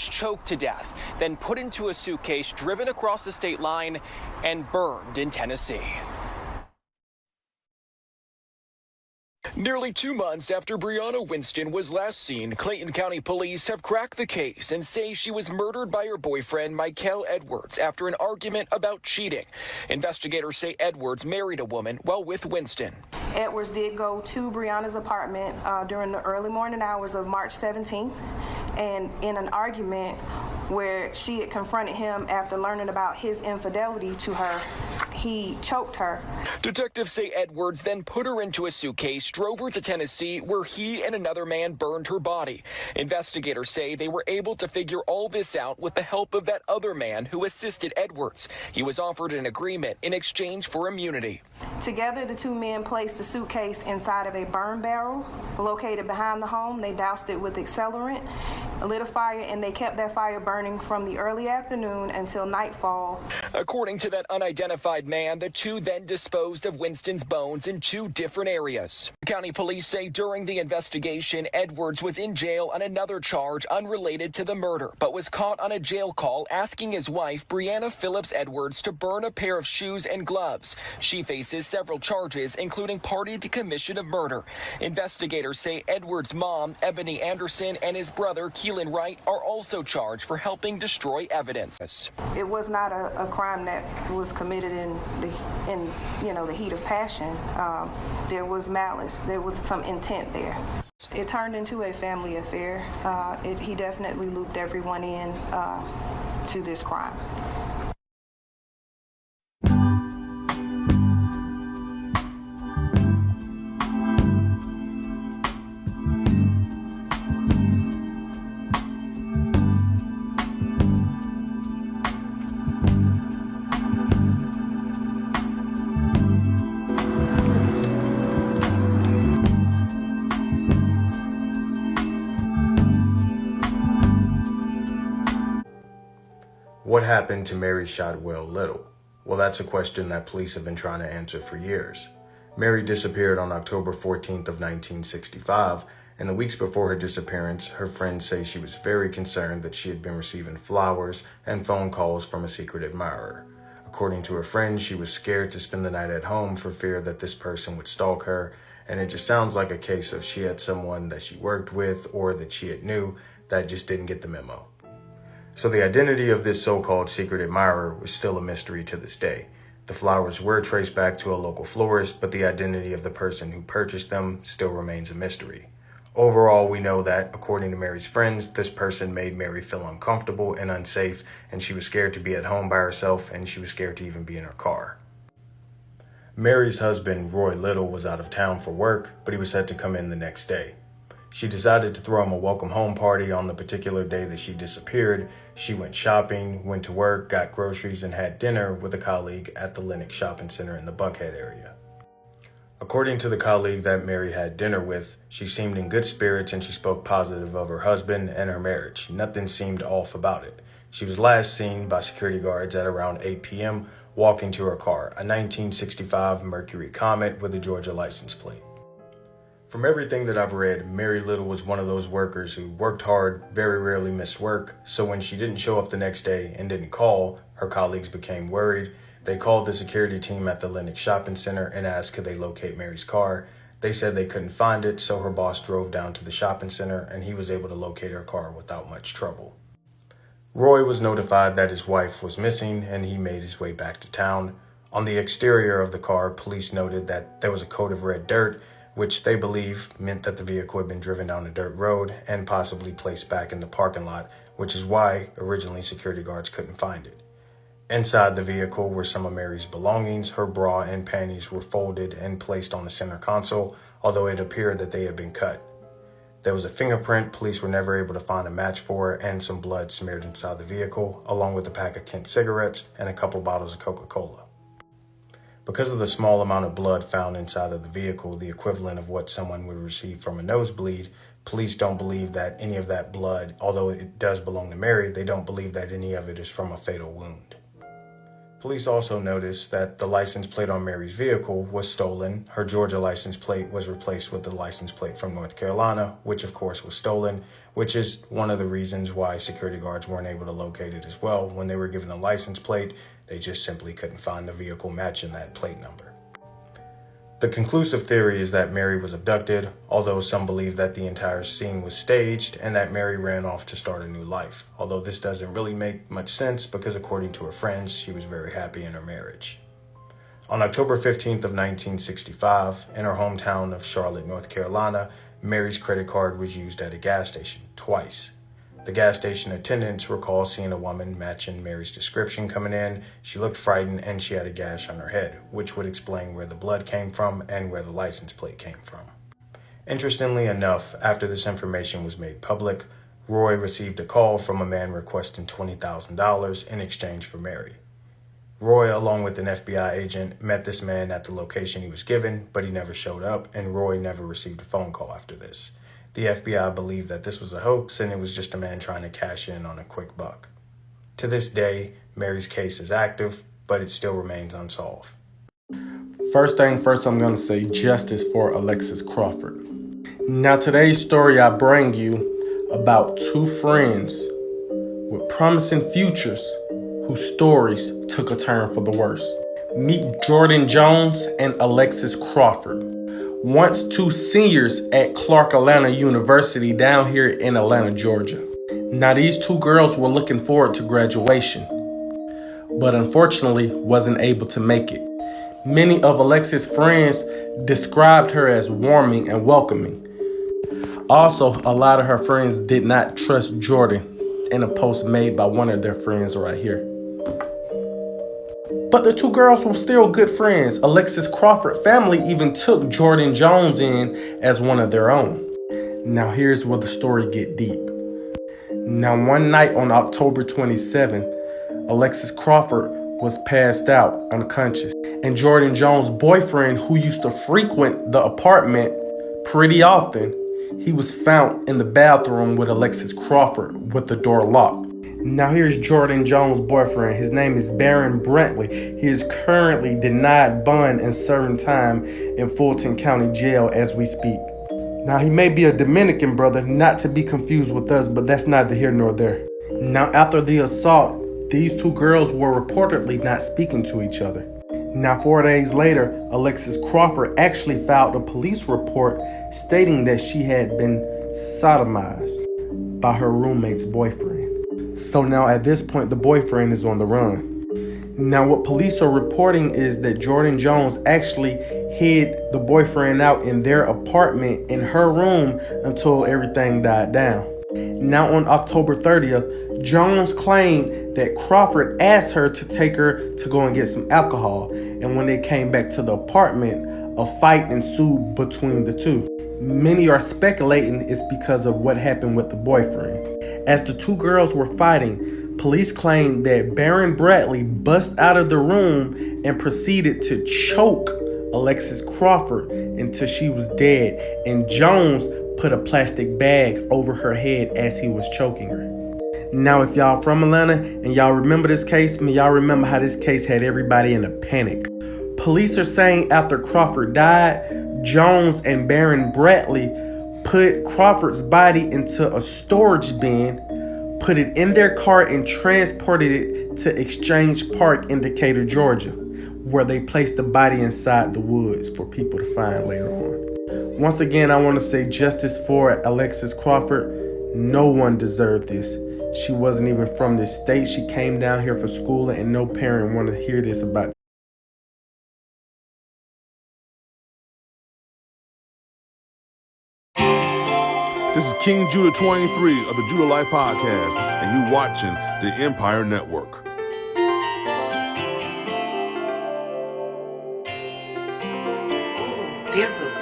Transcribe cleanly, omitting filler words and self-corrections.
was choked to death, then put into a suitcase, driven across the state line, and burned in Tennessee. Nearly 2 months after Brianna Winston was last seen, Clayton County police have cracked the case and say she was murdered by her boyfriend, Michael Edwards, after an argument about cheating. Investigators say Edwards married a woman while with Winston. Edwards did go to Brianna's apartment during the early morning hours of March 17th, and in an argument where she had confronted him after learning about his infidelity to her, he choked her. Detectives say Edwards then put her into a suitcase, drove her to Tennessee, where he and another man burned her body. Investigators say they were able to figure all this out with the help of that other man who assisted Edwards. He was offered an agreement in exchange for immunity. Together, the two men placed the suitcase inside of a burn barrel located behind the home. They doused it with accelerant, lit a fire, and they kept that fire burning from the early afternoon until nightfall. According to that unidentified man, the two then disposed of Winston's bones in 2 different areas. County police say during the investigation, Edwards was in jail on another charge unrelated to the murder, but was caught on a jail call asking his wife, Brianna Phillips Edwards, to burn a pair of shoes and gloves. She faces several charges, including party to commission of murder. Investigators say Edwards' mom, Ebony Anderson, and his brother, Keelan Wright, are also charged for helping destroy evidence. It was not a crime that was committed in the heat of passion. There was malice. There was some intent there. It turned into a family affair. He definitely looped everyone in to this crime. What happened to Mary Shotwell Little? Well, that's a question that police have been trying to answer for years. Mary disappeared on October 14th of 1965, and the weeks before her disappearance, her friends say she was very concerned that she had been receiving flowers and phone calls from a secret admirer. According to her friends, she was scared to spend the night at home for fear that this person would stalk her, and it just sounds like a case of she had someone that she worked with or that she had knew that just didn't get the memo. So the identity of this so-called secret admirer was still a mystery to this day. The flowers were traced back to a local florist, but the identity of the person who purchased them still remains a mystery. Overall, we know that, according to Mary's friends, this person made Mary feel uncomfortable and unsafe, and she was scared to be at home by herself, and she was scared to even be in her car. Mary's husband, Roy Little, was out of town for work, but he was set to come in the next day. She decided to throw him a welcome home party on the particular day that she disappeared. She went shopping, went to work, got groceries, and had dinner with a colleague at the Lenox Shopping Center in the Buckhead area. According to the colleague that Mary had dinner with, she seemed in good spirits and she spoke positive of her husband and her marriage. Nothing seemed off about it. She was last seen by security guards at around 8 p.m. walking to her car, a 1965 Mercury Comet with a Georgia license plate. From everything that I've read, Mary Little was one of those workers who worked hard, very rarely missed work, so when she didn't show up the next day and didn't call, her colleagues became worried. They called the security team at the Lenox Shopping Center and asked could they locate Mary's car. They said they couldn't find it, so her boss drove down to the shopping center and he was able to locate her car without much trouble. Roy was notified that his wife was missing and he made his way back to town. On the exterior of the car, police noted that there was a coat of red dirt, which they believe meant that the vehicle had been driven down a dirt road and possibly placed back in the parking lot, which is why originally security guards couldn't find it. Inside the vehicle were some of Mary's belongings. Her bra and panties were folded and placed on the center console, although it appeared that they had been cut. There was a fingerprint police were never able to find a match for, and some blood smeared inside the vehicle, along with a pack of Kent cigarettes and a couple bottles of Coca-Cola. Because of the small amount of blood found inside of the vehicle, the equivalent of what someone would receive from a nosebleed, police don't believe that any of that blood, although it does belong to Mary, they don't believe that any of it is from a fatal wound. Police also noticed that the license plate on Mary's vehicle was stolen. Her Georgia license plate was replaced with the license plate from North Carolina, which of course was stolen, which is one of the reasons why security guards weren't able to locate it as well. When they were given the license plate, they just simply couldn't find the vehicle matching that plate number. The conclusive theory is that Mary was abducted, although some believe that the entire scene was staged and that Mary ran off to start a new life. Although this doesn't really make much sense because according to her friends, she was very happy in her marriage. On October 15th of 1965, in her hometown of Charlotte, North Carolina, Mary's credit card was used at a gas station twice. The gas station attendants recall seeing a woman matching Mary's description coming in. She looked frightened and she had a gash on her head, which would explain where the blood came from and where the license plate came from. Interestingly enough, after this information was made public, Roy received a call from a man requesting $20,000 in exchange for Mary. Roy, along with an FBI agent, met this man at the location he was given, but he never showed up, and Roy never received a phone call after this. The FBI believed that this was a hoax and it was just a man trying to cash in on a quick buck. To this day, Mary's case is active, but it still remains unsolved. First thing first, I'm going to say justice for Alexis Crawford. Now, today's story I bring you about two friends with promising futures whose stories took a turn for the worse. Meet Jordan Jones and Alexis Crawford. Once two seniors at Clark Atlanta University down here in Atlanta, Georgia. Now these two girls were looking forward to graduation, but unfortunately wasn't able to make it. Many of Alexis' friends described her as warming and welcoming. Also, a lot of her friends did not trust Jordan in a post made by one of their friends right here. But the two girls were still good friends. Alexis Crawford family even took Jordan Jones in as one of their own. Now here's where the story get deep. Now one night on October 27th, Alexis Crawford was passed out unconscious. And Jordan Jones' boyfriend, who used to frequent the apartment pretty often, he was found in the bathroom with Alexis Crawford with the door locked. Now here's Jordan Jones' boyfriend. His name is Baron Brantley. He is currently denied bond and serving time in Fulton County Jail as we speak. Now he may be a Dominican brother, not to be confused with us, but that's neither here nor there. Now after the assault, these two girls were reportedly not speaking to each other. Now 4 days later, Alexis Crawford actually filed a police report stating that she had been sodomized by her roommate's boyfriend. So now at this point, the boyfriend is on the run. Now what police are reporting is that Jordan Jones actually hid the boyfriend out in their apartment in her room until everything died down. Now on October 30th, Jones claimed that Crawford asked her to take her to go and get some alcohol. And when they came back to the apartment, a fight ensued between the two. Many are speculating it's because of what happened with the boyfriend. As the two girls were fighting, police claimed that Baron Bradley bust out of the room and proceeded to choke Alexis Crawford until she was dead, and Jones put a plastic bag over her head as he was choking her. Now, if y'all from Atlanta and y'all remember this case, y'all remember how this case had everybody in a panic. Police are saying after Crawford died, Jones and Baron Bradley put Crawford's body into a storage bin, put it in their car, and transported it to Exchange Park in Decatur, Georgia, where they placed the body inside the woods for people to find later on. Once again, I want to say justice for Alexis Crawford. No one deserved this. She wasn't even from this state. She came down here for schooling, and no parent wanted to hear this about. This is King Judah 23 of the Judah Life Podcast, and you watching the Empire Network. Dizzle.